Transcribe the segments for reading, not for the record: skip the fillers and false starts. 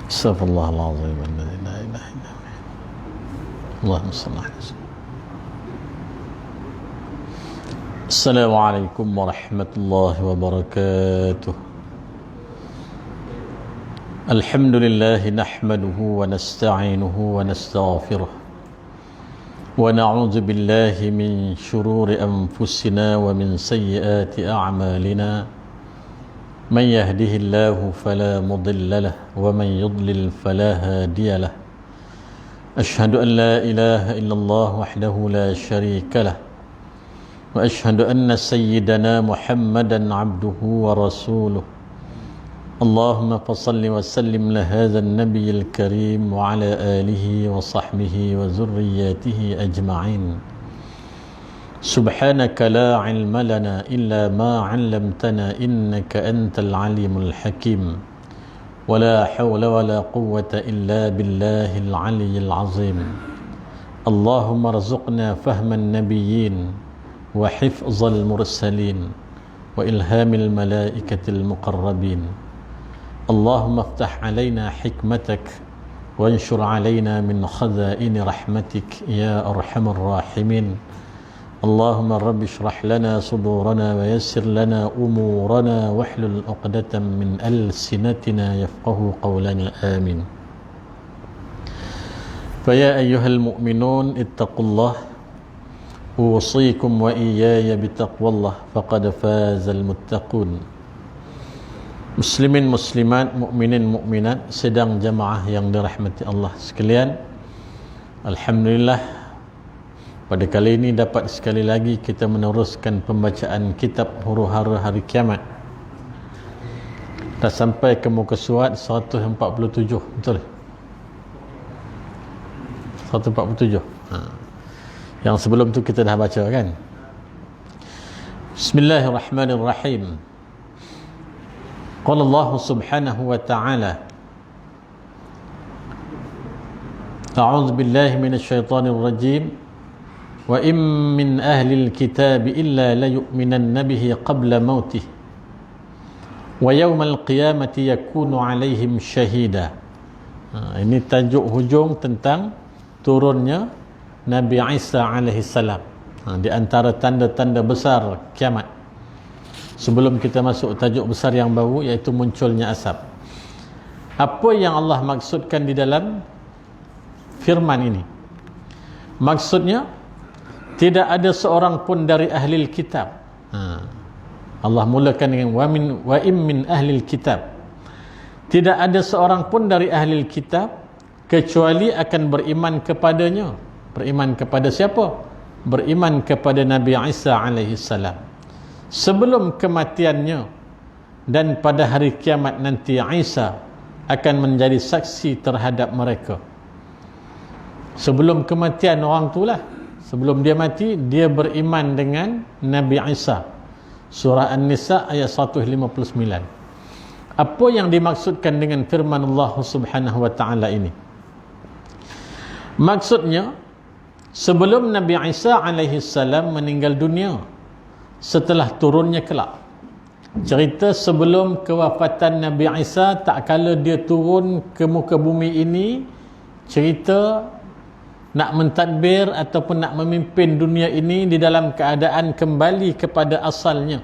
Astaghfirullahaladzim. La ilaha illallah. Allahumma salli ala sayyidina. Assalamualaikum warahmatullahi wabarakatuh. Alhamdulillah nahmaduhu wa nasta'inuhu wa nastaghfiruh. Wa na'udzu billahi min shururi anfusina wa min sayyiati a'malina. من يهده الله فلا مضل له ومن يضلل فلا هادي له أشهد أن لا إله إلا الله وحده لا شريك له وأشهد أن سيدنا محمدا عبده ورسوله اللهم فصل وسلم لهذا النبي الكريم وعلى آله وصحبه وذرياته أجمعين سبحانك لا علم لنا إلا ما علمتنا إنك أنت العليم الحكيم ولا حول ولا قوة إلا بالله العلي العظيم اللهم ارزقنا فهم النبيين وحفظ المرسلين وإلهام الملائكة المقربين اللهم افتح علينا حكمتك وانشر علينا من خزائن رحمتك يا أرحم الراحمين اللهم رب اشرح لنا صدورنا ويسر لنا أمورنا واحلل عقدة من ألسنتنا يفقه قولنا آمين فيا أيها المؤمنون اتقوا الله أوصيكم وإياي بتقوى الله فقد فاز المتقون Muslimin muslimat, mukminin mukminat, sedang jamaah yang dirahmati Allah sekalian. Alhamdulillah, pada kali ini dapat sekali lagi kita meneruskan pembacaan kitab Huru-Hara Hari Kiamat. Dah sampai ke muka surat 147, betul? 147. Yang sebelum tu kita dah baca kan? Bismillahirrahmanirrahim. Qala Allah Subhanahu wa ta'ala A'udzu billahi minasyaitonir rajim. Wa in min ahlil kitab illa la yu'minanna bihi qabla mautih wa yawmal qiyamati yakunu alaihim syahida. Ini tajuk hujung tentang turunnya Nabi Isa alaihi salam. Di antara tanda-tanda besar kiamat. Sebelum kita masuk tajuk besar yang baru, iaitu munculnya asap. Apa yang Allah maksudkan di dalam firman ini? Maksudnya tidak ada seorang pun dari ahli kitab. Allah mulakan dengan wa in min ahli kitab. Tidak ada seorang pun dari ahli kitab kecuali akan beriman kepadanya. Beriman kepada siapa? Beriman kepada Nabi Isa alaihi salam sebelum kematiannya, dan pada hari kiamat nanti Isa akan menjadi saksi terhadap mereka. Sebelum kematian orang itulah, sebelum dia mati, dia beriman dengan Nabi Isa. Surah An-Nisa ayat 159. Apa yang dimaksudkan dengan firman Allah Subhanahu wa ta'ala ini? Maksudnya, sebelum Nabi Isa alaihi salam meninggal dunia, setelah turunnya kelak. Cerita sebelum kewafatan Nabi Isa, tak kala dia turun ke muka bumi ini, cerita nak mentadbir ataupun nak memimpin dunia ini di dalam keadaan kembali kepada asalnya.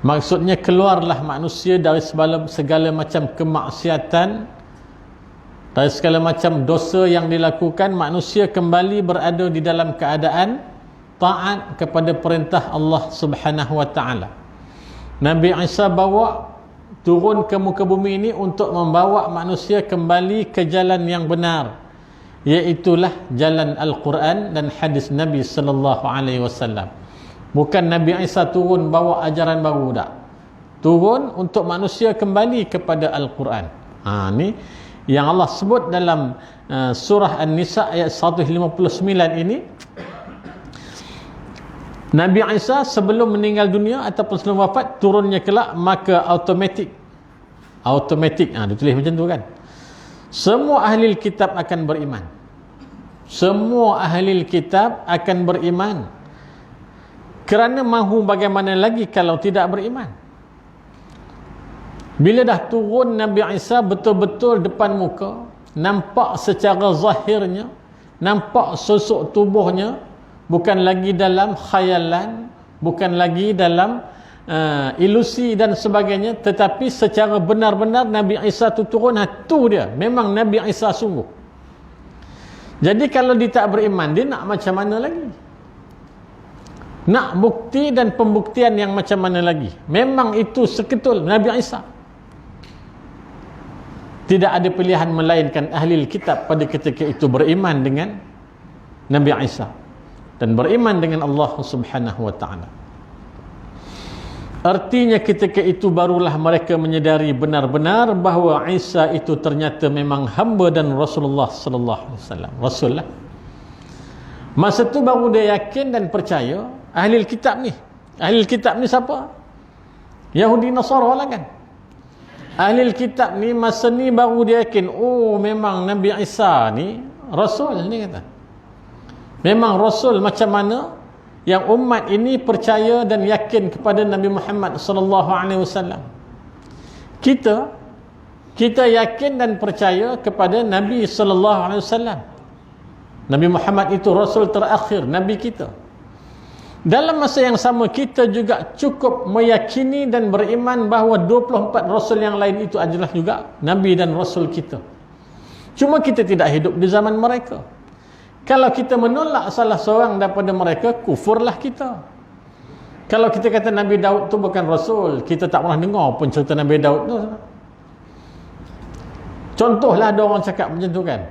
Maksudnya keluarlah manusia dari segala macam kemaksiatan, dari segala macam dosa yang dilakukan. Manusia kembali berada di dalam keadaan taat kepada perintah Allah Subhanahu wa ta'ala. Nabi Isa turun ke muka bumi ini untuk membawa manusia kembali ke jalan yang benar, iaitulah jalan Al-Quran dan hadis Nabi sallallahu alaihi wasallam. Bukan Nabi Isa turun bawa ajaran baru, tak. Turun untuk manusia kembali kepada Al-Quran. Ni yang Allah sebut dalam surah An-Nisa ayat 159 ini. Nabi Isa sebelum meninggal dunia ataupun sebelum wafat, turunnya kelak, maka automatik dia tulis macam tu kan, semua ahli kitab akan beriman. Semua ahli kitab akan beriman. Kerana mahu bagaimana lagi kalau tidak beriman? Bila dah turun Nabi Isa betul-betul depan muka, nampak secara zahirnya, nampak sosok tubuhnya, bukan lagi dalam khayalan, bukan lagi dalam ilusi dan sebagainya, tetapi secara benar-benar Nabi Isa tu turun, tu dia, memang Nabi Isa sungguh. Jadi kalau dia tak beriman, dia nak macam mana lagi? Nak bukti dan pembuktian yang macam mana lagi? Memang itu seketul Nabi Isa. Tidak ada pilihan melainkan ahli kitab pada ketika itu beriman dengan Nabi Isa dan beriman dengan Allah Subhanahu wa taala. Artinya ketika itu barulah mereka menyedari benar-benar bahawa Isa itu ternyata memang hamba dan Rasulullah sallallahu alaihi wasallam, Rasul lah. Masa tu baru dia yakin dan percaya. Ahli kitab ni siapa? Yahudi Nasara lah kan. Ahli kitab ni masa ni baru dia yakin, oh memang Nabi Isa ni Rasul ni kata. Memang Rasul macam mana yang umat ini percaya dan yakin kepada Nabi Muhammad sallallahu alaihi wasallam. Kita yakin dan percaya kepada Nabi sallallahu alaihi wasallam. Nabi Muhammad itu Rasul terakhir, Nabi kita. Dalam masa yang sama kita juga cukup meyakini dan beriman bahawa 24 Rasul yang lain itu adalah juga Nabi dan Rasul kita. Cuma kita tidak hidup di zaman mereka. Kalau kita menolak salah seorang daripada mereka, kufurlah kita. Kalau kita kata Nabi Daud tu bukan Rasul, kita tak pernah dengar pun cerita Nabi Daud tu. Contohlah ada orang cakap macam tu kan.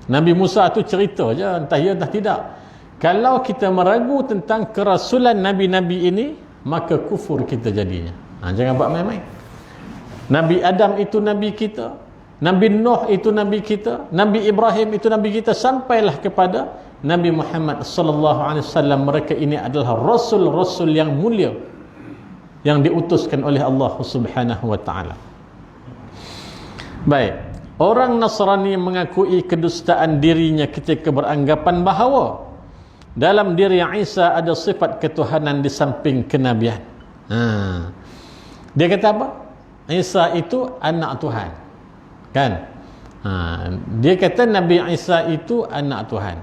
Nabi Musa tu cerita je, entah ya entah tidak. Kalau kita meragu tentang kerasulan Nabi-Nabi ini, maka kufur kita jadinya. Jangan buat main-main. Nabi Adam itu Nabi kita, Nabi Nuh itu Nabi kita, Nabi Ibrahim itu Nabi kita, sampailah kepada Nabi Muhammad sallallahu alaihi wasallam. Mereka ini adalah Rasul-Rasul yang mulia yang diutuskan oleh Allah Subhanahu wa ta'ala. Baik, orang Nasrani mengakui kedustaan dirinya ketika beranggapan bahawa dalam diri Isa ada sifat ketuhanan di samping kenabian. Dia kata apa? Isa itu anak Tuhan. Kan? Dia kata Nabi Isa itu anak Tuhan.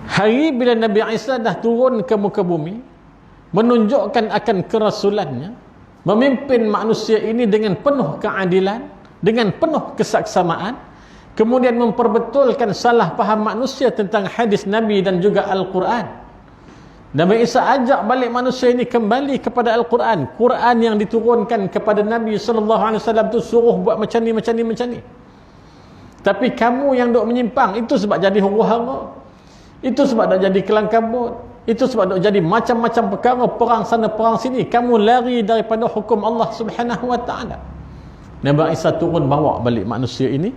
Hari bila Nabi Isa dah turun ke muka bumi, menunjukkan akan kerasulannya, memimpin manusia ini dengan penuh keadilan, dengan penuh kesaksamaan, kemudian memperbetulkan salah faham manusia tentang hadis Nabi dan juga Al-Quran. Nabi Isa ajak balik manusia ini kembali kepada Al-Quran. Quran yang diturunkan kepada Nabi SAW tu suruh buat macam ni, macam ni, macam ni. Tapi kamu yang duk menyimpang, itu sebab jadi huru-hara, itu sebab dah jadi kelang kabut, itu sebab dah jadi macam-macam perkara, perang sana perang sini. Kamu lari daripada hukum Allah Subhanahu wa ta'ala. Nabi Isa turun bawa balik manusia ini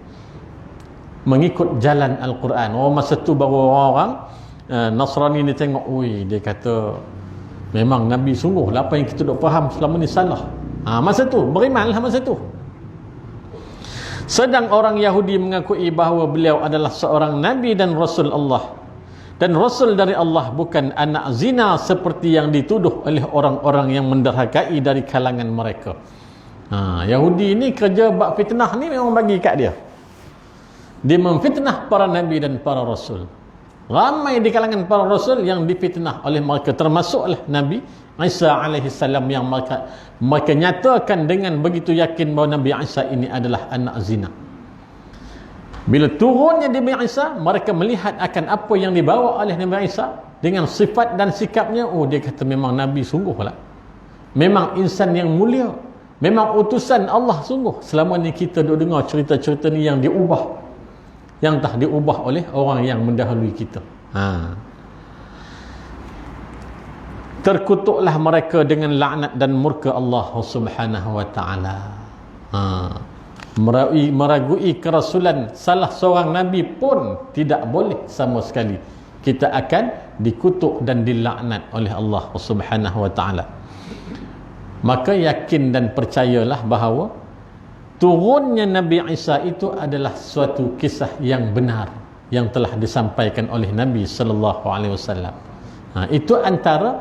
mengikut jalan Al-Quran. Masa tu baru orang-orang Nasrani ni tengok, dia kata memang Nabi sungguh lah, apa yang kita duk faham selama ni salah. Masa tu berimanlah masa tu. Sedang orang Yahudi mengakui bahawa beliau adalah seorang Nabi dan Rasul Allah, dan Rasul dari Allah, bukan anak zina seperti yang dituduh oleh orang-orang yang menderhakai dari kalangan mereka. Yahudi ni kerja bab fitnah ni memang bagi kat dia. Dia memfitnah para Nabi dan para Rasul. Ramai di kalangan para Rasul yang difitnah oleh mereka, termasuklah Nabi Isa alaihissalam yang mereka nyatakan dengan begitu yakin bahawa Nabi Isa ini adalah anak zina. Bila turunnya Nabi Isa, mereka melihat akan apa yang dibawa oleh Nabi Isa dengan sifat dan sikapnya. Dia kata memang Nabi sungguhlah, memang insan yang mulia, memang utusan Allah sungguh. Selama ni kita duk dengar cerita-cerita ni yang diubah, yang tak diubah oleh orang yang mendahului kita. Terkutuklah mereka dengan laknat dan murka Allah Subhanahu wa ta'ala. Meragui kerasulan salah seorang Nabi pun tidak boleh sama sekali. Kita akan dikutuk dan dilaknat oleh Allah Subhanahu wa ta'ala. Maka yakin dan percayalah bahawa turunnya Nabi Isa itu adalah suatu kisah yang benar yang telah disampaikan oleh Nabi sallallahu alaihi wasallam. Itu antara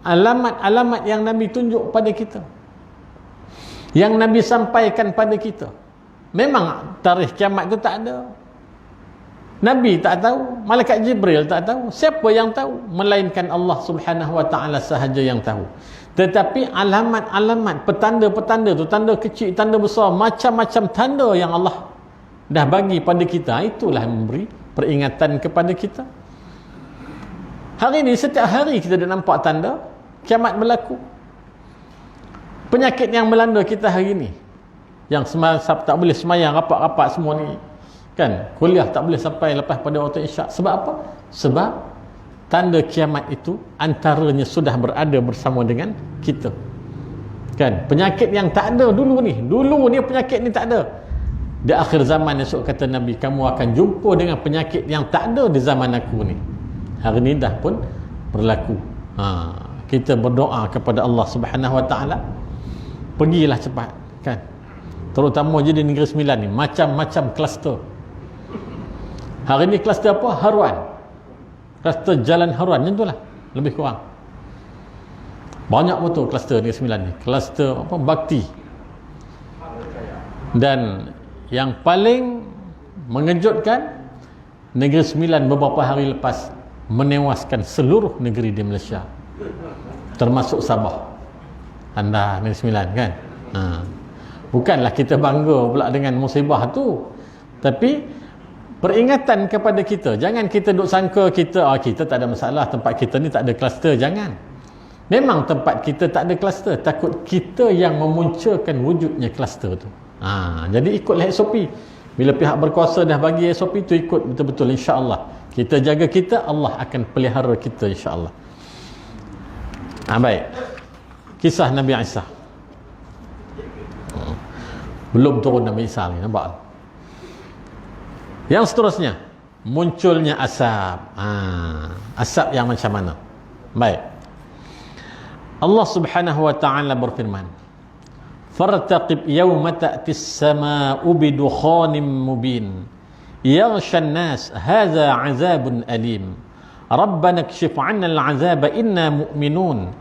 alamat-alamat yang Nabi tunjuk pada kita. yang Nabi sampaikan pada kita. Memang tarikh kiamat tu tak ada. Nabi tak tahu, malaikat Jibril tak tahu, siapa yang tahu melainkan Allah Subhanahu wa taala sahaja yang tahu. Tetapi alamat-alamat, petanda-petanda tu, tanda kecil, tanda besar, macam-macam tanda yang Allah dah bagi pada kita, itulah memberi peringatan kepada kita. Hari ni setiap hari kita dah nampak tanda kiamat berlaku. Penyakit yang melanda kita hari ni, yang tak boleh semayang rapat-rapat semua ni kan, kuliah tak boleh sampai lepas pada waktu isyak. Sebab apa? Sebab tanda kiamat itu antaranya sudah berada bersama dengan kita kan. Penyakit yang tak ada dulu ni penyakit ni tak ada. Di akhir zaman esok kata Nabi, kamu akan jumpa dengan penyakit yang tak ada di zaman aku ni. Hari ni dah pun berlaku. Kita berdoa kepada Allah Subhanahu wa taala, pergilah cepat kan, terutama je di Negeri Sembilan ni, macam-macam kluster. Hari ni kluster apa? Haruan, kluster Jalan Haruan, macam tu lah lebih kurang. Banyak betul kluster Negeri Sembilan ni, kluster apa, bakti. Dan yang paling mengejutkan, Negeri Sembilan beberapa hari lepas menewaskan seluruh negeri di Malaysia, termasuk Sabah. Anda Negeri Sembilan kan. Bukanlah kita bangga pula dengan musibah tu, tapi peringatan kepada kita. Jangan kita duk sangka kita tak ada masalah, tempat kita ni tak ada kluster. Jangan. Memang tempat kita tak ada kluster, takut kita yang memunculkan wujudnya kluster tu. Jadi ikutlah SOP. Bila pihak berkuasa dah bagi SOP tu, ikut betul-betul, insya-Allah. Kita jaga kita, Allah akan pelihara kita, insya-Allah. Baik. Kisah Nabi Isa. Belum turun Nabi Isa ni, nampak? Yang seterusnya, munculnya asap. Asap yang macam mana? Baik. Allah Subhanahu wa taala berfirman, "Fartaqib yawma ta'tis samaa'u bidukhanin mubin, yaghsha an-nas, hadza 'adzabun alim. Rabbana kshif 'anna al-'adzaba inna mu'minun.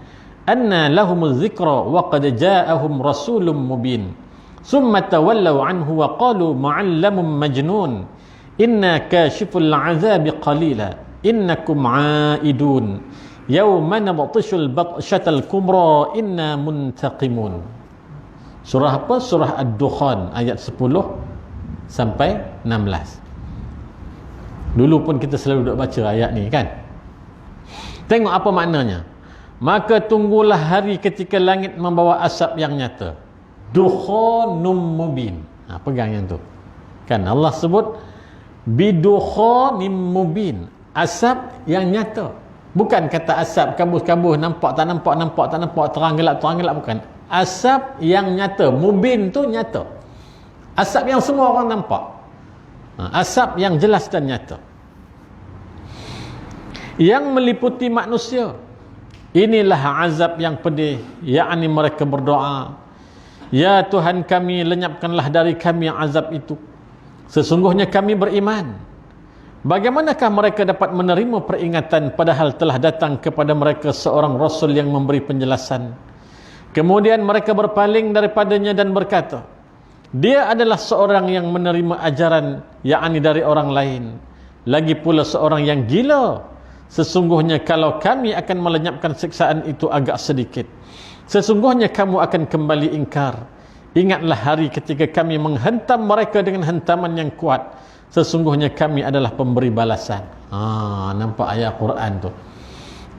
Anna lahumuz dzikra wa qad ja'ahum rasulun mubin. Summa tawallaw 'anhu wa qalu mu'allamun majnun. Inna kashiful 'adzabi qalila innakum 'aidun. Yawma nabtishul batshatal kubra inna muntaqimun." Surah apa? Surah Ad-Dukhan ayat 10 sampai 16. Dulu pun kita selalu duk baca ayat ni kan. Tengok apa maknanya. Maka tunggulah hari ketika langit membawa asap yang nyata. Dukhanum mubin. Pegang yang tu. Kan Allah sebut bidukhanim mubin, asap yang nyata. Bukan kata asap kabus-kabus, nampak tak nampak, nampak tak nampak, terang gelap, bukan. Asap yang nyata. Mubin tu nyata, asap yang semua orang nampak. Asap yang jelas dan nyata, yang meliputi manusia. Inilah azab yang pedih, yakni mereka berdoa, "Ya Tuhan kami, lenyapkanlah dari kami azab itu. Sesungguhnya kami beriman." Bagaimanakah mereka dapat menerima peringatan padahal telah datang kepada mereka seorang Rasul yang memberi penjelasan? Kemudian mereka berpaling daripadanya dan berkata, "Dia adalah seorang yang menerima ajaran, yakni dari orang lain. Lagi pula seorang yang gila. Sesungguhnya kalau kami akan melenyapkan siksaan itu agak sedikit, sesungguhnya kamu akan kembali ingkar. Ingatlah hari ketika kami menghentam mereka dengan hentaman yang kuat. Sesungguhnya kami adalah pemberi balasan." Nampak ayat Quran tu.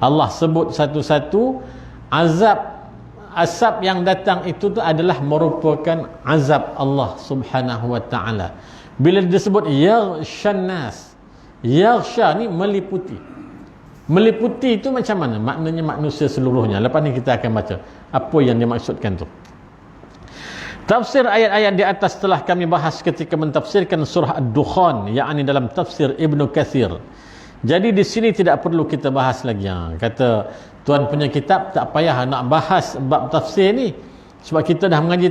Allah sebut satu-satu asap yang datang itu tu adalah merupakan azab Allah Subhanahu wa taala. Bila disebut yaghshan nas, yaghsha ni meliputi. Meliputi itu macam mana? Maknanya manusia seluruhnya. Lepas ni kita akan baca apa yang dimaksudkan tu. Tafsir ayat-ayat di atas telah kami bahas ketika mentafsirkan surah Ad-Dukhan, yakni dalam tafsir Ibnu Katsir. Jadi di sini tidak perlu kita bahas lagi. Kata tuan punya kitab, tak payah nak bahas bab tafsir ni, sebab kita dah mengaji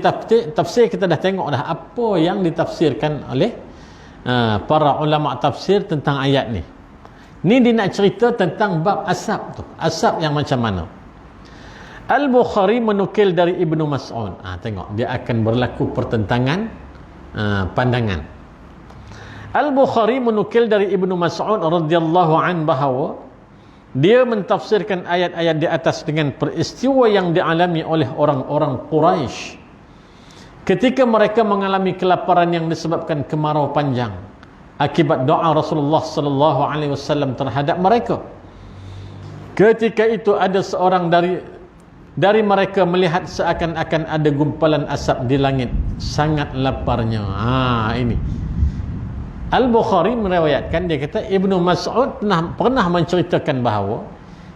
tafsir, kita dah tengok dah apa yang ditafsirkan oleh para ulama tafsir tentang ayat ni. Ni dia nak cerita tentang bab asap tu. Asap yang macam mana? Al-Bukhari menukil dari Ibnu Mas'ud. Tengok, dia akan berlaku pertentangan pandangan. Al-Bukhari menukil dari Ibnu Mas'ud radhiyallahu an bahawa dia mentafsirkan ayat-ayat di atas dengan peristiwa yang dialami oleh orang-orang Quraisy ketika mereka mengalami kelaparan yang disebabkan kemarau panjang akibat doa Rasulullah sallallahu alaihi wasallam terhadap mereka. Ketika itu ada seorang dari mereka melihat seakan-akan ada gumpalan asap di langit, sangat laparnya. Ini Al-Bukhari meriwayatkan, dia kata Ibnu Mas'ud pernah menceritakan bahawa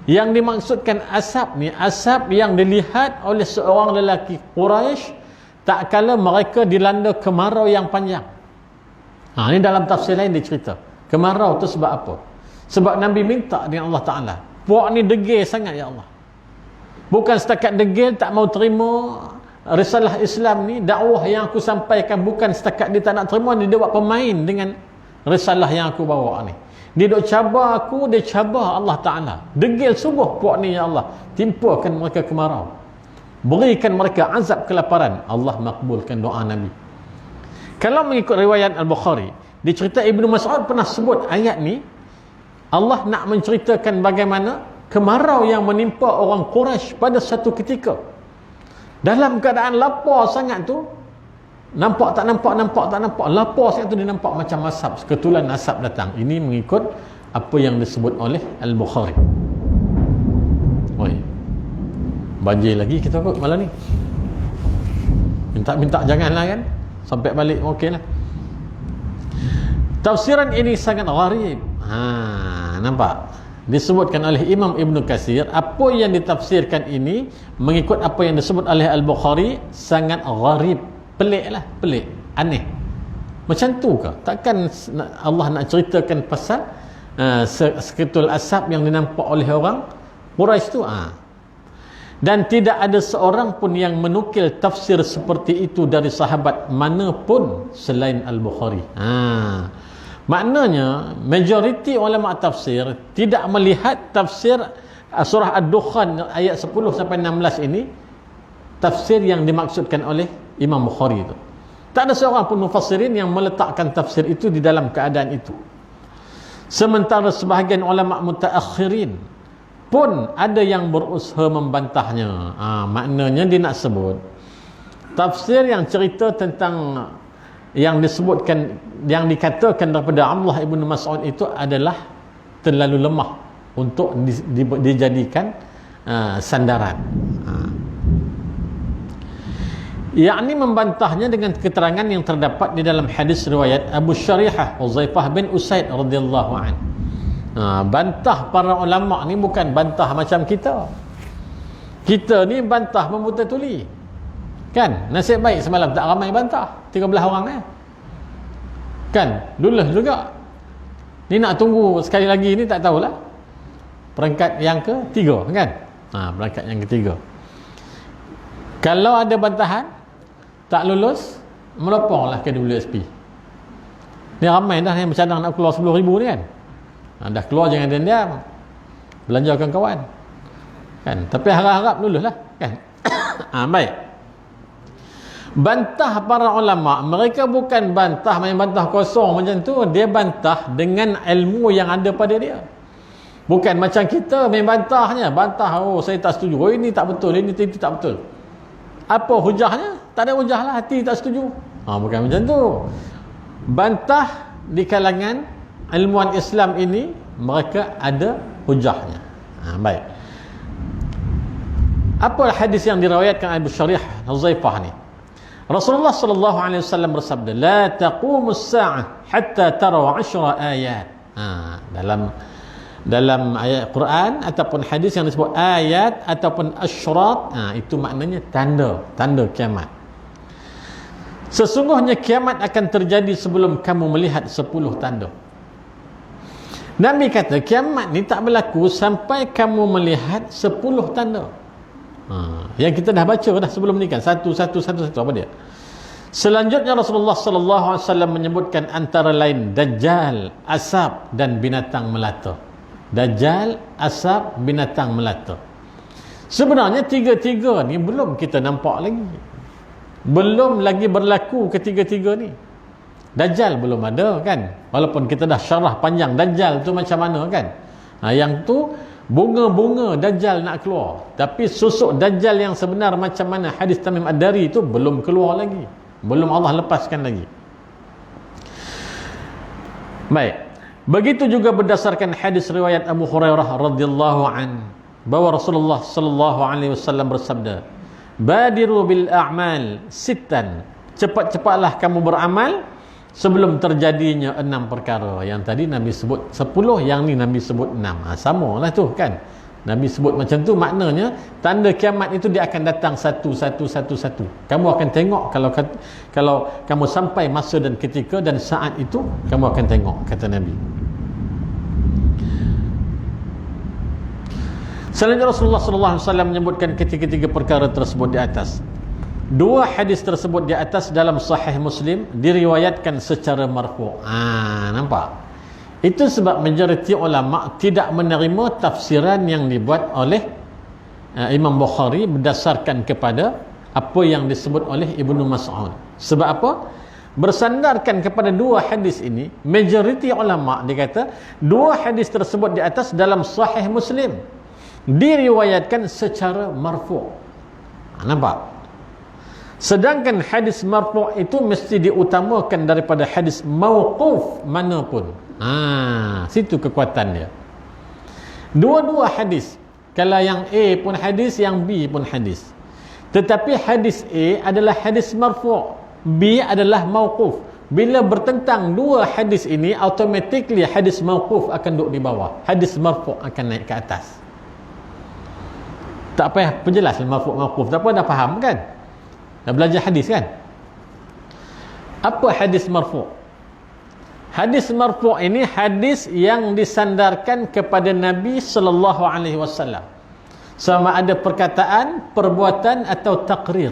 yang dimaksudkan asap ni, asap yang dilihat oleh seorang lelaki Quraisy tak kala mereka dilanda kemarau yang panjang. Ini dalam tafsir lain dia cerita. Kemarau tu sebab apa? Sebab Nabi minta dengan Allah Ta'ala. Puak ni degil sangat, ya Allah. Bukan setakat degil tak mau terima risalah Islam ni, dakwah yang aku sampaikan, bukan setakat dia tak nak terima, dia buat pemain dengan risalah yang aku bawa ni. Dia duk cabar aku, dia cabar Allah Ta'ala. Degil subuh puak ni, ya Allah. Timpakan mereka kemarau. Berikan mereka azab kelaparan. Allah makbulkan doa Nabi. Kalau mengikut riwayat Al-Bukhari, dicerita Ibnu Mas'ud pernah sebut ayat ni, Allah nak menceritakan bagaimana kemarau yang menimpa orang Quraisy pada satu ketika. Dalam keadaan lapar sangat tu, nampak tak nampak, lapar sangat tu, dia nampak macam asap, seketulan asap datang. Ini mengikut apa yang disebut oleh Al-Bukhari. Oi, banjir lagi kita kot malam ni. Minta janganlah kan, sampai balik okeylah. Tafsiran ini sangat gharib. Nampak? Disebutkan oleh Imam Ibn Katsir, apa yang ditafsirkan ini mengikut apa yang disebut oleh Al-Bukhari sangat gharib, pelik, aneh. Macam tu ke? Takkan Allah nak ceritakan pasal seketul asap yang dinampak oleh orang Quraisy tu? Dan tidak ada seorang pun yang menukil tafsir seperti itu dari sahabat manapun selain Al-Bukhari. Maknanya majoriti ulama tafsir tidak melihat tafsir surah Ad-Dukhan ayat 10 sampai 16 ini tafsir yang dimaksudkan oleh Imam Bukhari itu. Tak ada seorang pun mufassirin yang meletakkan tafsir itu di dalam keadaan itu. Sementara sebahagian ulama mutaakhirin pun ada yang berusaha membantahnya. Maknanya dia nak sebut tafsir yang cerita tentang yang disebutkan, yang dikatakan daripada Abdullah ibn Mas'ud itu adalah terlalu lemah untuk dijadikan sandaran. Yakni membantahnya dengan keterangan yang terdapat di dalam hadis riwayat Abu Syarihah Huzaifah bin Usaid radhiyallahu an. Bantah para ulama ni bukan bantah macam kita. Kita ni bantah membuta tuli. Kan? Nasib baik semalam tak ramai bantah. 13 orang kan? Lulus juga. Ni nak tunggu sekali lagi ni tak tahulah. Peringkat yang ketiga kan? Peringkat yang ketiga. Kalau ada bantahan tak lulus, meloponglah ke WSP. Ni ramai dah yang bercadang nak keluar 10,000 ni kan? Dah keluar jangan diam-diam. Belanjakan kawan. Kan? Tapi harap-harap lulus lah kan? Baik. Bantah para ulama, mereka bukan bantah main bantah kosong macam tu, dia bantah dengan ilmu yang ada pada dia. Bukan macam kita main bantahnya, bantah saya tak setuju, ini tak betul, ini tak betul. Apa hujahnya? Tak ada hujah lah, hati tak setuju. Bukan macam tu. Bantah di kalangan ilmuwan Islam ini, mereka ada hujahnya. Baik. Apa hadis yang diriwayatkan Abu Syarih Huzaifah ni? Rasulullah sallallahu alaihi wasallam bersabda, "La taqumus sa'ah hatta taraw 10 ayat." Dalam ayat Quran ataupun hadis yang disebut ayat ataupun asyrat, itu maknanya tanda kiamat. Sesungguhnya kiamat akan terjadi sebelum kamu melihat 10 tanda. Nabi kata kiamat ni tak berlaku sampai kamu melihat 10 tanda. Yang kita dah baca dah sebelum ni kan, satu apa dia. Selanjutnya Rasulullah sallallahu alaihi wasallam menyebutkan antara lain dajjal, asap dan binatang melata. Dajjal, asap, binatang melata. Sebenarnya tiga-tiga ni belum kita nampak lagi. Belum lagi berlaku ketiga-tiga ni. Dajjal belum ada kan. Walaupun kita dah syarah panjang Dajjal tu macam mana kan. Yang tu bunga-bunga Dajjal nak keluar. Tapi susuk Dajjal yang sebenar macam mana hadis Tamim Ad-Dari tu belum keluar lagi. Belum Allah lepaskan lagi. Baik. Begitu juga berdasarkan hadis riwayat Abu Hurairah radhiyallahu an, bahwa Rasulullah sallallahu alaihi wasallam bersabda, "Badiru bil a'mal sittan." Cepat-cepatlah kamu beramal sebelum terjadinya 6 perkara. Yang tadi Nabi sebut 10, yang ni Nabi sebut 6. Samalah tu kan. Nabi sebut macam tu, maknanya tanda kiamat itu dia akan datang satu. Kamu akan tengok kalau kamu sampai masa dan ketika dan saat itu, kamu akan tengok, kata Nabi. Selanjutnya Rasulullah sallallahu alaihi wasallam menyebutkan ketiga-tiga perkara tersebut di atas. 2 hadis tersebut di atas dalam Sahih Muslim diriwayatkan secara marfu'. Nampak? Itu sebab majoriti ulama tidak menerima tafsiran yang dibuat oleh Imam Bukhari berdasarkan kepada apa yang disebut oleh Ibnu Mas'ud. Sebab apa? Bersandarkan kepada 2 hadis ini, majoriti ulama dia kata 2 hadis tersebut di atas dalam Sahih Muslim diriwayatkan secara marfu'. Nampak? Sedangkan hadis marfu' itu mesti diutamakan daripada hadis mauquf manapun. Situ kekuatan dia. Dua-dua hadis. Kalau yang A pun hadis, yang B pun hadis. Tetapi hadis A adalah hadis marfu', B adalah mauquf. Bila bertentang 2 hadis ini, automatically hadis mauquf akan duduk di bawah, hadis marfu' akan naik ke atas. Tak payah penjelas marfu' mauquf, tak apa, dah faham kan? Dah belajar hadis kan? Apa hadis marfu'? Hadis marfu' ini hadis yang disandarkan kepada Nabi sallallahu alaihi wasallam. Sama ada perkataan, perbuatan atau takrir.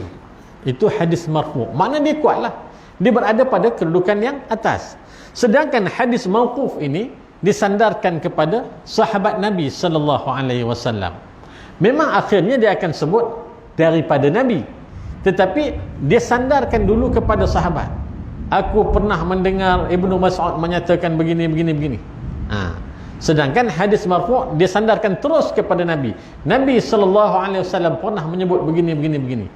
Itu hadis marfu'. Makna dia kuatlah. Dia berada pada kedudukan yang atas. Sedangkan hadis mauquf ini disandarkan kepada sahabat Nabi sallallahu alaihi wasallam. Memang akhirnya dia akan sebut daripada Nabi. Tetapi dia sandarkan dulu kepada sahabat. Aku pernah mendengar Ibnu Mas'ud menyatakan begini. Sedangkan hadis marfu' dia sandarkan terus kepada Nabi. Nabi SAW pernah menyebut begini.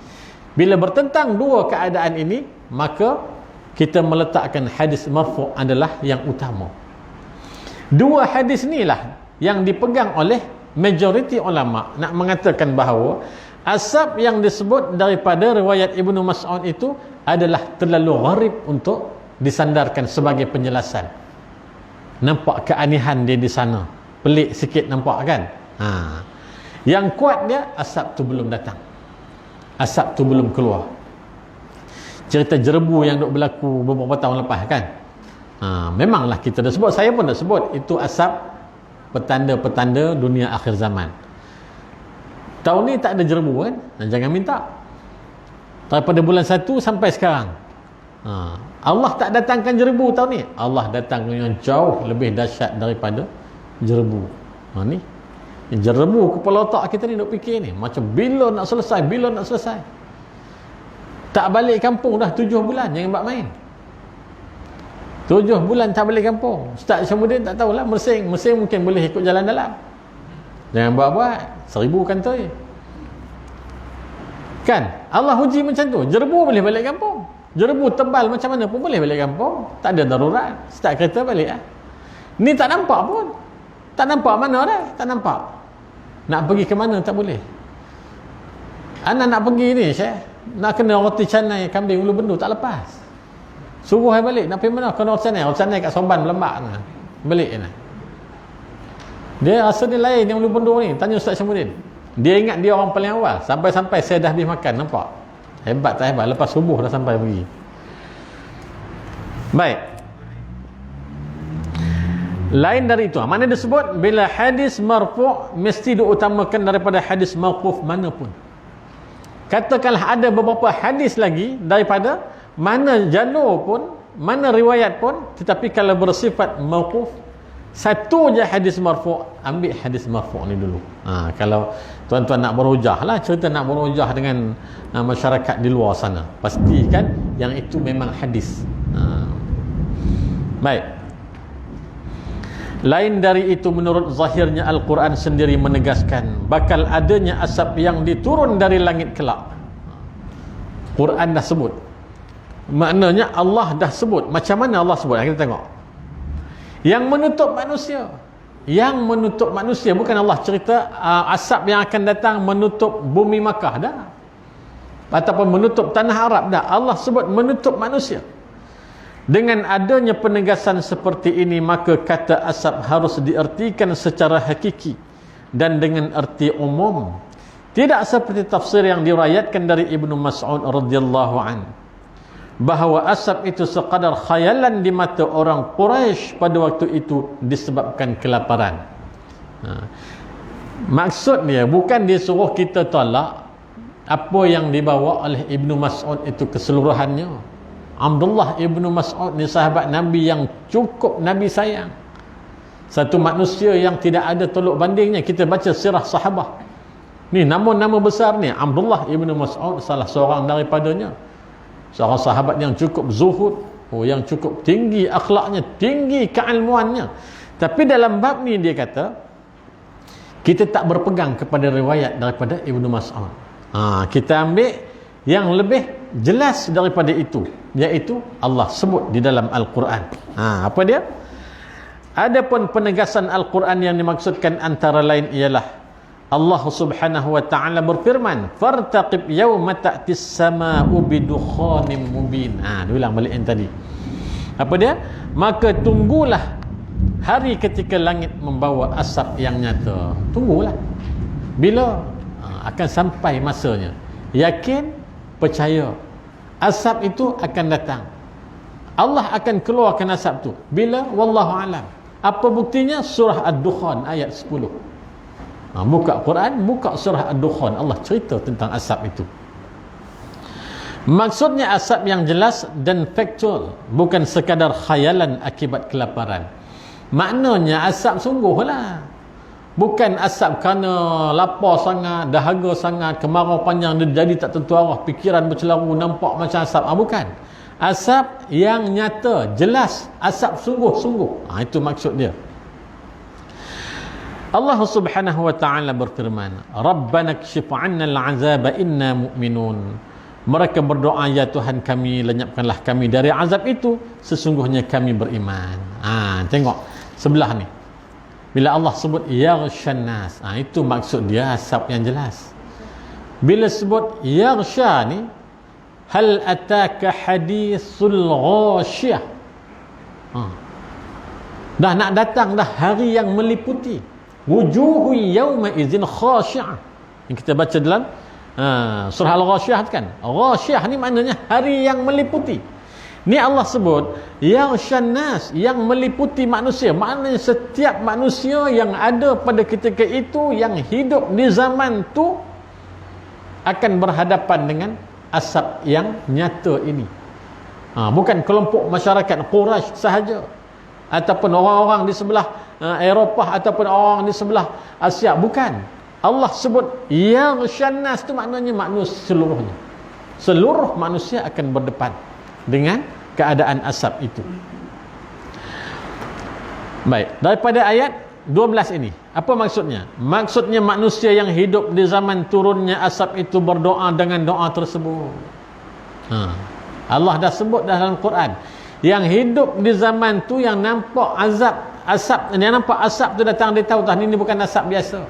Bila bertentang 2 keadaan ini, maka kita meletakkan hadis marfu' adalah yang utama. 2 hadis inilah yang dipegang oleh majoriti ulama, nak mengatakan bahawa asab yang disebut daripada riwayat Ibnu Mas'ud itu adalah terlalu gharib untuk disandarkan sebagai penjelasan. Nampak keanehan dia di sana, pelik sikit nampak kan? Yang kuat dia, asab tu belum datang, asab tu belum keluar. Cerita jerebu yang duk berlaku beberapa tahun lepas kan, memanglah kita dah sebut, saya pun dah sebut, itu asab petanda-petanda dunia akhir zaman. Tahun ni tak ada jerebu kan? Jangan minta. Daripada bulan 1 sampai sekarang, Allah tak datangkan jerebu tahun ni. Allah datang yang jauh lebih dahsyat daripada jerebu. Ni jerebu kepala otak kita ni duk fikir ni, macam bila nak selesai. Tak balik kampung dah 7 bulan, jangan buat main. 7 bulan tak balik kampung. Ustaz Syamuddin tak tahulah, Mersing mungkin boleh ikut jalan dalam. Jangan buat-buat 1000 kantoi. Kan? Allah uji macam tu. Jerebu boleh balik kampung. Jerebu tebal macam mana pun boleh balik kampung. Tak ada darurat. Start kereta balik lah. Ni tak nampak pun. Tak nampak mana dah. Tak nampak. Nak pergi ke mana tak boleh. Anak nak pergi ni Syekh, nak kena roti canai kambing ulu bendu tak lepas. Suruh saya balik. Nak pergi mana? Kena roti canai kat Somban Melembak ni. Balik ni. Dia rasa dia lain yang ulu bendu ni. Tanya Ustaz Syamuddin. Dia ingat dia orang paling awal. Sampai-sampai saya dah habis makan. Nampak? Hebat tak hebat? Lepas subuh dah sampai pergi. Baik. Lain dari itu. Mana disebut? Bila hadis marfu' mesti diutamakan daripada hadis mauquf manapun. Katakanlah ada beberapa hadis lagi daripada mana jalur pun, mana riwayat pun, tetapi kalau bersifat mauquf, Satu je hadis marfu', ambil hadis marfu' ni dulu. Kalau tuan-tuan nak berhujah lah, cerita nak berhujah dengan masyarakat di luar sana, pastikan yang itu memang hadis. Baik. Lain dari itu, menurut zahirnya Al-Quran sendiri menegaskan bakal adanya asap yang diturun dari langit kelak. Quran dah sebut. Maknanya Allah dah sebut. Macam mana Allah sebut? Kita tengok. Yang menutup manusia. Yang menutup manusia. Bukan Allah cerita asap yang akan datang menutup bumi Makkah. Dah. Ataupun menutup tanah Arab. Dah. Allah sebut menutup manusia. Dengan adanya penegasan seperti ini, maka kata asap harus diartikan secara hakiki dan dengan arti umum. Tidak seperti tafsir yang diriwayatkan dari Ibnu Mas'ud radhiyallahu an, bahawa asap itu sekadar khayalan di mata orang Quraisy pada waktu itu disebabkan kelaparan. Maksudnya bukan disuruh kita tolak apa yang dibawa oleh Ibnu Mas'ud itu keseluruhannya. Abdullah Ibnu Mas'ud ni sahabat Nabi yang cukup Nabi sayang. Satu manusia yang tidak ada tolok bandingnya. Kita baca sirah sahabah. Ni nama-nama besar ni. Abdullah Ibnu Mas'ud salah seorang daripadanya. Seorang sahabat yang cukup zuhud, yang cukup tinggi akhlaknya, tinggi keilmuannya. Tapi dalam bab ni dia kata, kita tak berpegang kepada riwayat daripada Ibnu Mas'ud. Kita ambil yang lebih jelas daripada itu, iaitu Allah sebut di dalam Al-Quran. Apa dia? Adapun penegasan Al-Quran yang dimaksudkan antara lain ialah Allah Subhanahu wa ta'ala berfirman, fartaqib yawma ta'tis sama'u bidukhanim mubin. Diulang balik yang tadi. Apa dia? Maka tunggulah hari ketika langit membawa asap yang nyata. Tunggulah. Bila? Akan sampai masanya. Yakin, percaya, asap itu akan datang. Allah akan keluarkan asap itu. Bila? Wallahu alam. Apa buktinya? Surah Ad-Dukhan ayat 10. Buka Quran, buka surah Ad-Dukhan, Allah cerita tentang asap itu. Maksudnya asap yang jelas dan faktual, bukan sekadar khayalan akibat kelaparan. Maknanya asap sungguhlah. Bukan asap kerana lapar sangat, dahaga sangat, kemarau panjang dia jadi tak tentu arah, fikiran bercelaru, nampak macam asap. Bukan. Asap yang nyata, jelas, asap sungguh-sungguh. Itu maksud dia. Allah Subhanahu wa ta'ala berfirman, Rabbana kshif 'anna al-'azaba inna mu'minun. Mereka berdoa, ya Tuhan kami, lenyapkanlah kami dari azab itu, sesungguhnya kami beriman. Tengok sebelah ni. Bila Allah sebut yaghshan nas, itu maksud dia asap yang jelas. Bila sebut yaghsha ni, hal ataka hadithul ghasyah. Dah nak datang dah hari yang meliputi. Wujuhu yawma idzin khashi'ah. Yang kita baca dalam surah Al-Ghasyiyah kan. Ghasyiyah ni maknanya hari yang meliputi. Ni Allah sebut yaghshan nas, yang meliputi manusia. Maknanya setiap manusia yang ada pada ketika itu, yang hidup di zaman tu, akan berhadapan dengan asap yang nyata ini. Bukan kelompok masyarakat Quraisy sahaja, ataupun orang-orang di sebelah Eropah, ataupun orang di sebelah Asia. Bukan. Allah sebut yaghshan nas tu maknanya manusia seluruhnya. Seluruh manusia akan berdepan dengan keadaan asap itu. Baik, daripada ayat 12 ini, apa maksudnya? Maksudnya manusia yang hidup di zaman turunnya asap itu berdoa dengan doa tersebut. Allah dah sebut dalam Quran, yang hidup di zaman tu, yang nampak asap, yang nampak asap tu datang, dia tahu dah ini bukan asap biasa.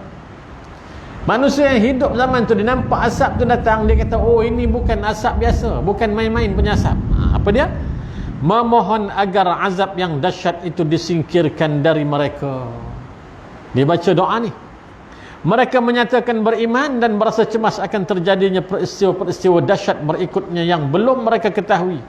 Manusia yang hidup zaman tu, dia nampak asap tu datang, dia kata, oh ini bukan asap biasa, bukan main-main punya asap. Apa dia? Memohon agar azab yang dahsyat itu disingkirkan dari mereka. Dia baca doa ni. Mereka menyatakan beriman dan berasa cemas akan terjadinya peristiwa-peristiwa dahsyat berikutnya yang belum mereka ketahui,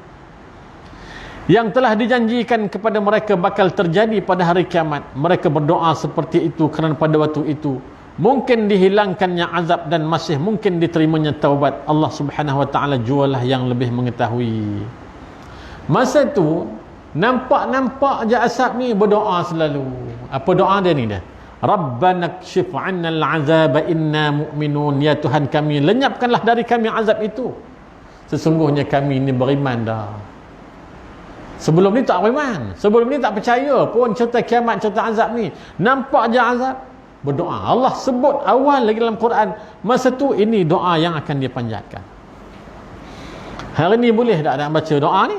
yang telah dijanjikan kepada mereka bakal terjadi pada hari kiamat. Mereka berdoa seperti itu kerana pada waktu itu mungkin dihilangkannya azab dan masih mungkin diterimanya taubat. Allah Subhanahu wa ta'ala jualah yang lebih mengetahui. Masa tu Nampak-nampak je asap ni, berdoa selalu. Apa doa dia ni dah? Rabbana kshif 'anna al-'azaba inna mu'minun. Ya Tuhan kami, lenyapkanlah dari kami azab itu. Sesungguhnya kami ni beriman dah. Sebelum ni tak beriman. Sebelum ni tak percaya pun cerita kiamat, cerita azab ni. Nampak je azab, berdoa. Allah sebut awal lagi dalam Quran. Masa tu ini doa yang akan dia panjatkan. Hari ni boleh tak nak baca doa ni?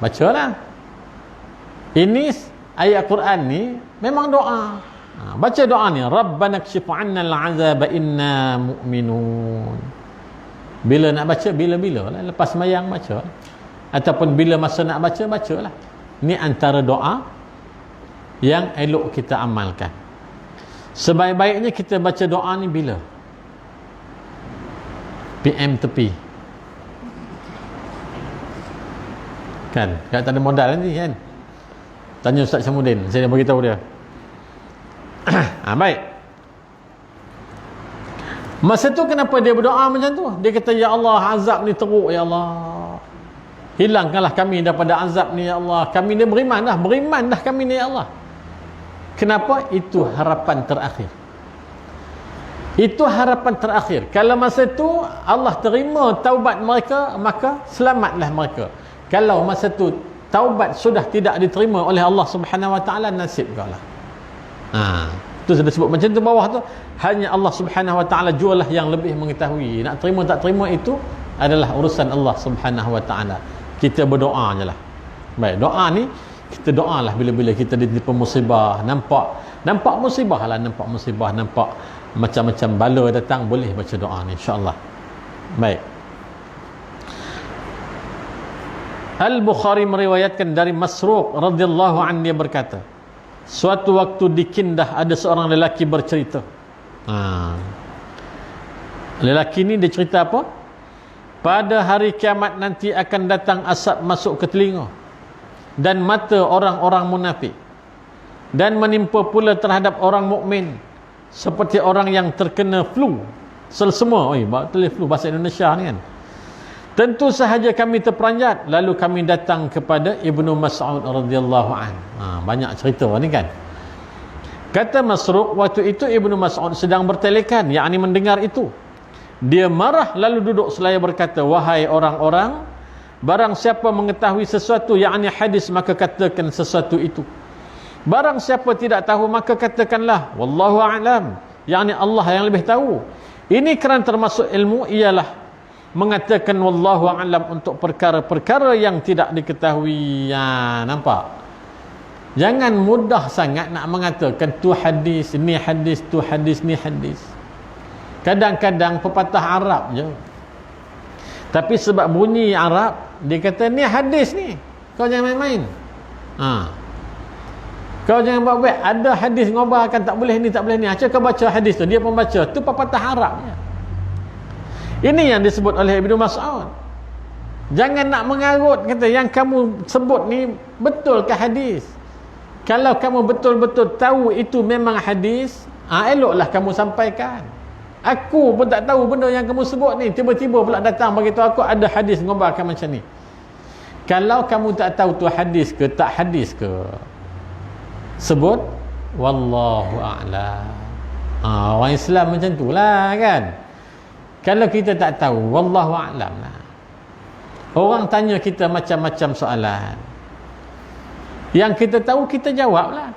Bacalah. Ini ayat Quran ni memang doa. Baca doa ni, Rabbana kshif 'anna al-'azaba inna mu'minun. Bila nak baca, bila-bila lah. Lepas sembahyang baca, ataupun bila masa nak baca, bacalah. Ni antara doa yang elok kita amalkan. Sebaik-baiknya kita baca doa ni bila? PM tepi kan, tak ada modal nanti kan. Tanya Ustaz Syamuddin, saya dah beritahu dia. Baik. Masa tu kenapa dia berdoa macam tu? Dia kata, ya Allah, azab ni teruk, ya Allah, hilangkanlah kami daripada azab ni, ya Allah. Kami ni beriman dah kami ni, ya Allah. Kenapa? Itu harapan terakhir. Itu harapan terakhir. Kalau masa tu Allah terima taubat mereka, maka selamatlah mereka. Kalau masa tu taubat sudah tidak diterima oleh Allah Subhanahu Wa Taala, nasib kau lah. Tu sudah sebut macam tu bawah tu. Hanya Allah Subhanahu Wa Taala jualah yang lebih mengetahui. Nak terima tak terima itu adalah urusan Allah Subhanahu Wa Taala. Kita berdoa je lah. Baik, doa ni kita doalah bila-bila kita ditimpa musibah, nampak musibah lah, nampak macam-macam bala datang, boleh baca doa ni, insya-Allah. Baik. Al-Bukhari meriwayatkan dari Masruq radhiyallahu anhu, dia berkata, suatu waktu di Kindah ada seorang lelaki bercerita. Lelaki ni dia cerita apa? Pada hari kiamat nanti akan datang asap masuk ke telinga dan mata orang-orang munafik, dan menimpa pula terhadap orang mukmin seperti orang yang terkena flu. Semua, flu bahasa Indonesia ni kan. Tentu sahaja kami terperanjat, lalu kami datang kepada Ibnu Mas'ud radhiyallahu an. Banyak cerita ni kan. Kata Masruq, waktu itu Ibnu Mas'ud sedang bertelekan, yakni mendengar itu. Dia marah lalu duduk selaya berkata, wahai orang-orang, barang siapa mengetahui sesuatu, yakni hadis, maka katakan sesuatu itu. Barang siapa tidak tahu, maka katakanlah wallahu a'lam, yakni Allah yang lebih tahu. Ini kerana termasuk ilmu ialah mengatakan wallahu a'lam untuk perkara-perkara yang tidak diketahui. Nampak? Jangan mudah sangat nak mengatakan tu hadis, ni hadis, tu hadis, ni hadis. Kadang-kadang pepatah Arab je, tapi sebab bunyi Arab, dia kata ni hadis ni, kau jangan main-main. Kau jangan buat-buat. Ada hadis ngobrolkan tak boleh ni, tak boleh ni. Acah kau baca hadis tu, dia pun baca. Tu pepatah Arab je. Ini yang disebut oleh Ibnu Mas'ud. Jangan nak mengarut, kata yang kamu sebut ni betul ke hadis. Kalau kamu betul-betul tahu itu memang hadis, eloklah kamu sampaikan. Aku pun tak tahu benda yang kamu sebut ni, tiba-tiba pula datang beritahu aku ada hadis ngobrolkan macam ni. Kalau kamu tak tahu tu hadis ke tak hadis ke, sebut wallahu a'lam. Orang Islam macam tu lah kan. Kalau kita tak tahu, wallahu a'lam lah. Orang tanya kita macam-macam soalan, yang kita tahu kita jawab lah.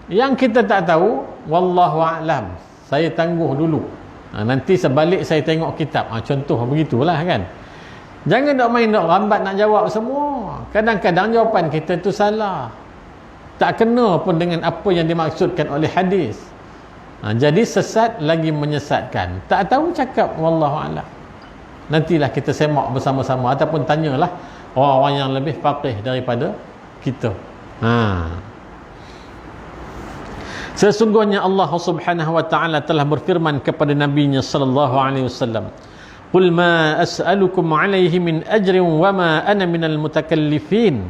Yang kita tak tahu, wallahu a'lam, saya tangguh dulu, nanti sebalik saya tengok kitab. Contoh begitulah kan. Jangan nak main nak lambat nak jawab semua. Kadang-kadang jawapan kita tu salah, tak kena pun dengan apa yang dimaksudkan oleh hadis. Jadi sesat lagi menyesatkan. Tak tahu cakap wallahu a'lam. Nantilah kita semak bersama-sama, ataupun tanyalah orang-orang yang lebih faqih daripada kita. Sesungguhnya Allah Subhanahu wa taala telah berfirman kepada nabinya sallallahu alaihi wasallam, qul ma as'alukum alaihi min ajrin wa ma ana minal mutakallifin.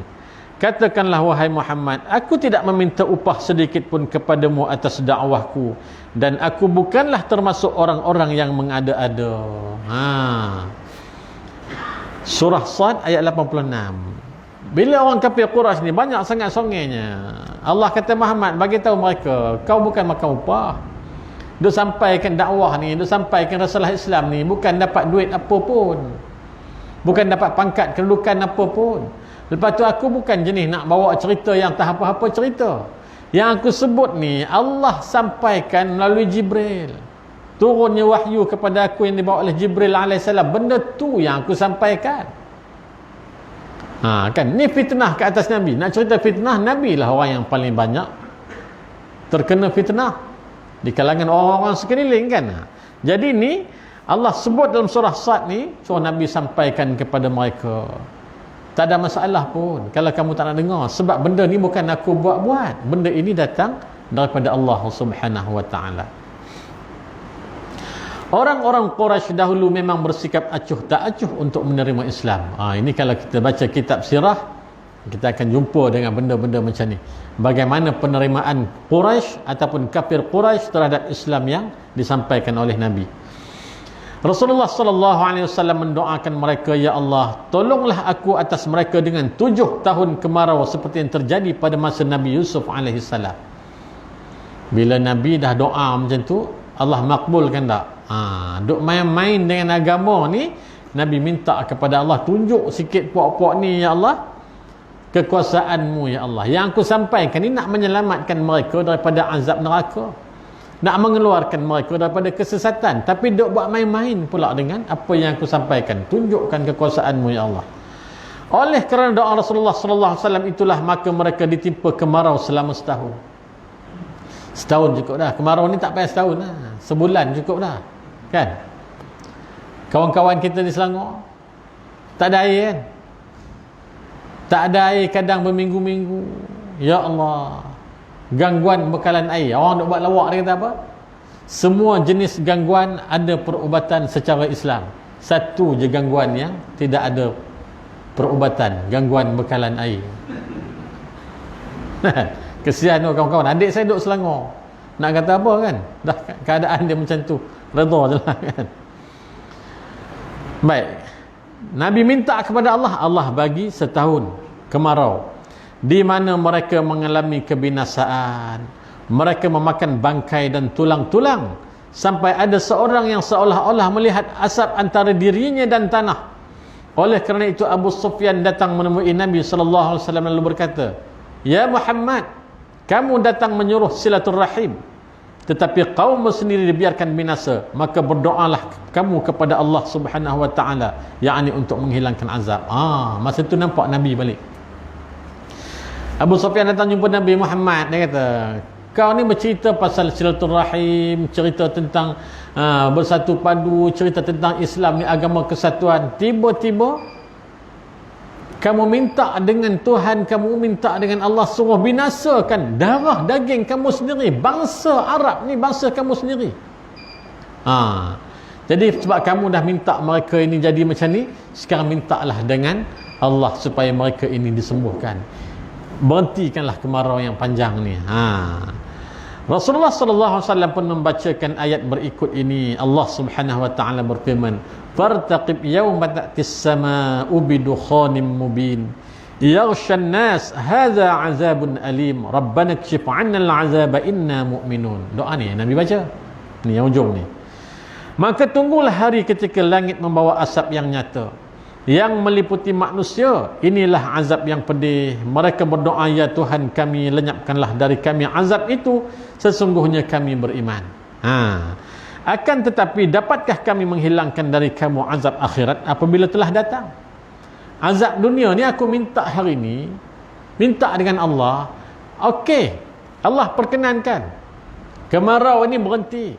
Katakanlah wahai Muhammad, aku tidak meminta upah sedikit pun kepadamu atas dakwahku, dan aku bukanlah termasuk orang-orang yang mengada-ada. Surah Sad ayat 86. Bila orang kafir Quraisy ni banyak sangat songenya, Allah kata Muhammad bagi tahu mereka, kau bukan makan upah. Duk sampaikan dakwah ni, duk sampaikan risalah Islam ni bukan dapat duit apa pun. Bukan dapat pangkat kedudukan apa pun. Lepas tu aku bukan jenis nak bawa cerita yang tak apa-apa cerita. Yang aku sebut ni Allah sampaikan melalui Jibril. Turunnya wahyu kepada aku yang dibawa oleh Jibril alaihissalam. Benda tu yang aku sampaikan. Kan ni fitnah ke atas Nabi. Nak cerita fitnah, Nabi lah orang yang paling banyak terkena fitnah di kalangan orang-orang sekeliling kan. Jadi ni Allah sebut dalam surah Sad ni, surah Nabi sampaikan kepada mereka. Tak ada masalah pun kalau kamu tak nak dengar, sebab benda ni bukan aku buat-buat. Benda ini datang daripada Allah Subhanahu wa taala. Orang-orang Quraisy dahulu memang bersikap acuh tak acuh untuk menerima Islam. Ini kalau kita baca kitab sirah, kita akan jumpa dengan benda-benda macam ni. Bagaimana penerimaan Quraisy ataupun kafir Quraisy terhadap Islam yang disampaikan oleh Nabi. Rasulullah sallallahu alaihi wasallam mendoakan mereka, ya Allah, tolonglah aku atas mereka dengan 7 tahun kemarau seperti yang terjadi pada masa Nabi Yusuf alaihi salam. Bila Nabi dah doa macam tu, Allah makbulkan tak? Duk main-main dengan agama ni, Nabi minta kepada Allah, tunjuk sikit puak-puak ni ya Allah, kekuasaanmu ya Allah. Yang aku sampaikan ni nak menyelamatkan mereka daripada azab neraka, nak mengeluarkan mereka daripada kesesatan. Tapi duk buat main-main pula dengan apa yang aku sampaikan. Tunjukkan kekuasaanmu ya Allah. Oleh kerana doa Rasulullah sallallahu alaihi wasallam itulah maka mereka ditimpa kemarau selama setahun. Setahun cukup dah. Kemarau ni tak payah setahun lah. Sebulan cukup dah. Kan? Kawan-kawan kita di Selangor tak ada air kan? Tak ada air kadang berminggu-minggu. Ya Allah. Gangguan bekalan air. Orang nak buat lawak dia kata apa? Semua jenis gangguan ada perubatan secara Islam. Satu je gangguan yang tidak ada perubatan, gangguan bekalan air. Kesian tu kawan-kawan. Adik saya duduk Selangor. Nak kata apa kan? Dah keadaan dia macam tu. Redha je lah kan. Baik. Nabi minta kepada Allah, Allah bagi setahun kemarau, di mana mereka mengalami kebinasaan. Mereka memakan bangkai dan tulang-tulang, sampai ada seorang yang seolah-olah melihat asap antara dirinya dan tanah. Oleh kerana itu Abu Sufyan datang menemui Nabi SAW lalu berkata, ya Muhammad, kamu datang menyuruh silaturrahim, tetapi kaum sendiri dibiarkan binasa. Maka berdoalah kamu kepada Allah Subhanahu wa taala, yakni untuk menghilangkan azab. Masa tu nampak Nabi balik. Abu Sufyan datang jumpa Nabi Muhammad, dia kata, kau ni bercerita pasal silaturrahim, cerita tentang bersatu padu, cerita tentang Islam ni agama kesatuan. Tiba-tiba kamu minta dengan Tuhan, kamu minta dengan Allah suruh binasakan darah daging kamu sendiri. Bangsa Arab ni bangsa kamu sendiri. Jadi sebab kamu dah minta mereka ini jadi macam ni, sekarang mintalah dengan Allah supaya mereka ini disembuhkan. Berhentikanlah kemarau yang panjang ni. Rasulullah sallallahu alaihi wasallam pun membacakan ayat berikut ini. Allah Subhanahu wa taala berfirman, "Fartaqib yawma ta'tis samaa'u bidukhanin mubin. Yaghshan nas hadza 'adzabun alim. Rabbana kshif 'anna al-'adzaba inna mu'minun." Doa ni Nabi baca. Ni yang ujung ni. Maka tunggulah hari ketika langit membawa asap yang nyata yang meliputi manusia. Inilah azab yang pedih. Mereka berdoa, ya Tuhan kami, lenyapkanlah dari kami azab itu, sesungguhnya kami beriman. Akan tetapi dapatkah kami menghilangkan dari kamu azab akhirat apabila telah datang? Azab dunia ni aku minta hari ni, minta dengan Allah. Okey, Allah perkenankan kemarau ini berhenti,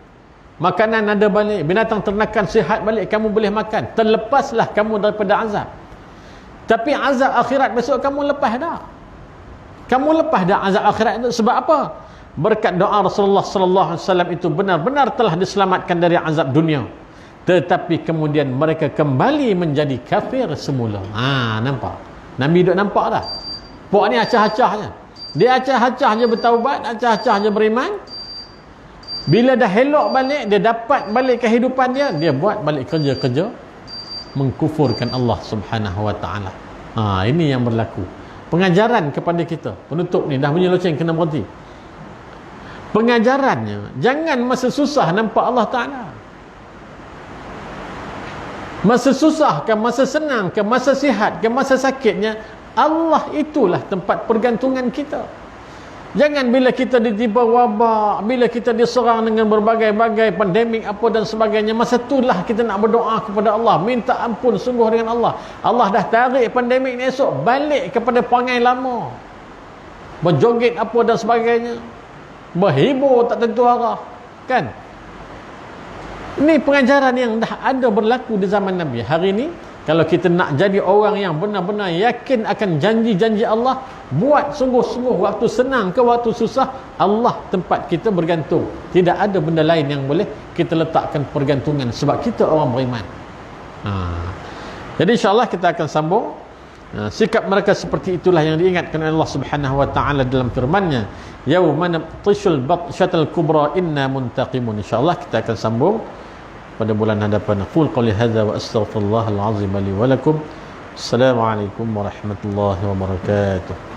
makanan ada balik, binatang ternakan sihat balik, kamu boleh makan, terlepaslah kamu daripada azab. Tapi azab akhirat besok kamu lepas dah. Kamu lepas dah azab akhirat itu. Sebab apa? Berkat doa Rasulullah sallallahu alaihi wasallam itu benar-benar telah diselamatkan dari azab dunia. Tetapi kemudian mereka kembali menjadi kafir semula. Nampak? Nabi duk nampak dah. Puak ni acah-acah je. Dia acah-acah je bertaubat, acah-acah je beriman. Bila dah elok balik, dia dapat balik kehidupan dia, dia buat balik kerja-kerja mengkufurkan Allah Subhanahu wa taala. Ini yang berlaku. Pengajaran kepada kita. Penutup ni dah bunyi loceng, kena berhenti. Pengajarannya, jangan masa susah nampak Allah Ta'ala. Masa susah ke, masa senang ke, masa sihat ke, masa sakitnya, Allah itulah tempat pergantungan kita. Jangan bila kita ditimpa wabak, bila kita diserang dengan berbagai-bagai pandemik apa dan sebagainya, masa itulah kita nak berdoa kepada Allah, minta ampun sungguh dengan Allah. Allah dah tarik pandemik ni, esok balik kepada perangai lama, berjoget apa dan sebagainya, berhibur tak tentu arah, kan? Ini pengajaran yang dah ada berlaku di zaman Nabi. Hari ini kalau kita nak jadi orang yang benar-benar yakin akan janji-janji Allah, buat sungguh-sungguh, waktu senang ke waktu susah, Allah tempat kita bergantung. Tidak ada benda lain yang boleh kita letakkan pergantungan, sebab kita orang beriman. Jadi insyaAllah kita akan sambung. Sikap mereka seperti itulah yang diingatkan Allah Subhanahu wa ta'ala dalam firman-Nya, yauma nabtishul batshatal kubra inna muntaqimun. InsyaAllah kita akan sambung pada bulan hadapan. Aqul qouli hadza wa astaghfirullahal azim li wa lakum. Assalamualaikum warahmatullahi wabarakatuh.